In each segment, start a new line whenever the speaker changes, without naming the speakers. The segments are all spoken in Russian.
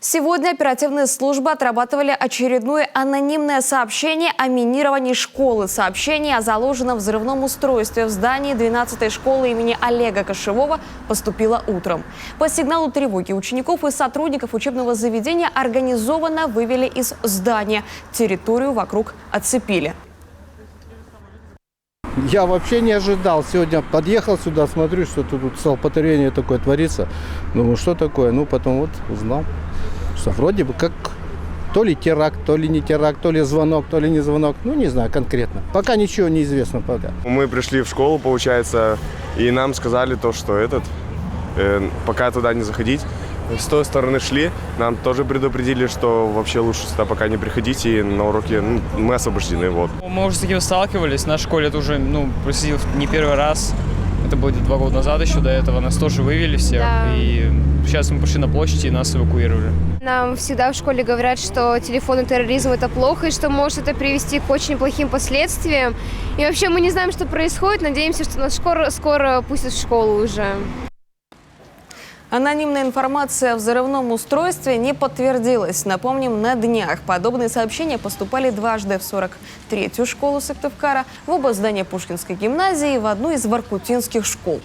Сегодня оперативные службы отрабатывали очередное анонимное сообщение о минировании школы. Сообщение о заложенном взрывном устройстве в здании 12-й школы имени Олега Кошевого поступило утром. По сигналу тревоги учеников и сотрудников учебного заведения организованно вывели из здания. Территорию вокруг оцепили.
Я вообще не ожидал. Сегодня подъехал сюда, смотрю, что тут столпотворение такое творится. Думаю, что такое? Ну, потом вот узнал, что вроде бы как то ли теракт, то ли не теракт, то ли звонок, то ли не звонок. Ну, не знаю конкретно. Пока ничего не известно пока.
Мы пришли в школу, получается, и нам сказали то, что пока туда не заходить. С той стороны шли, нам тоже предупредили, что вообще лучше сюда пока не приходить, и на уроке мы освобождены. Вот.
Мы уже с таким сталкивались, на школе это уже происходило не первый раз. Это было 2 года назад еще, до этого нас тоже вывели всех. Да. И сейчас мы пошли на площадь и нас эвакуировали.
Нам всегда в школе говорят, что телефонный терроризм – это плохо, и что может это привести к очень плохим последствиям. И вообще мы не знаем, что происходит, надеемся, что нас скоро пустят в школу уже.
Анонимная информация о взрывном устройстве не подтвердилась. Напомним, на днях подобные сообщения поступали дважды в 43-ю школу Сыктывкара, в оба здания Пушкинской гимназии и в одну из воркутинских школ.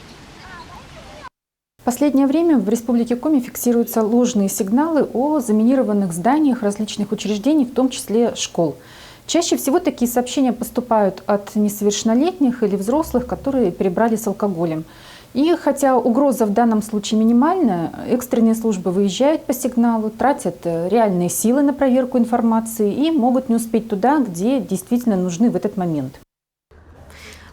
В последнее время в Республике Коми фиксируются ложные сигналы о заминированных зданиях различных учреждений, в том числе школ. Чаще всего такие сообщения поступают от несовершеннолетних или взрослых, которые перебрали с алкоголем. И хотя угроза в данном случае минимальная, экстренные службы выезжают по сигналу, тратят реальные силы на проверку информации и могут не успеть туда, где действительно нужны в этот момент.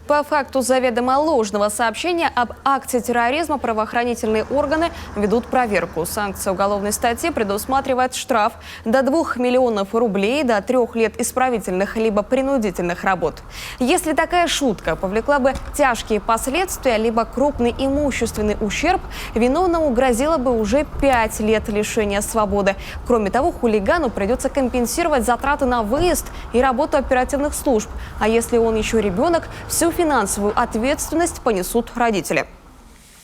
По факту заведомо ложного сообщения об акте терроризма правоохранительные органы ведут проверку. Санкция уголовной статьи предусматривает штраф до 2 миллионов рублей, до 3 лет исправительных либо принудительных работ. Если такая шутка повлекла бы тяжкие последствия, либо крупный имущественный ущерб, виновному грозило бы уже 5 лет лишения свободы. Кроме того, хулигану придется компенсировать затраты на выезд и работу оперативных служб. А если он еще ребенок, всю финансовую ответственность понесут родители.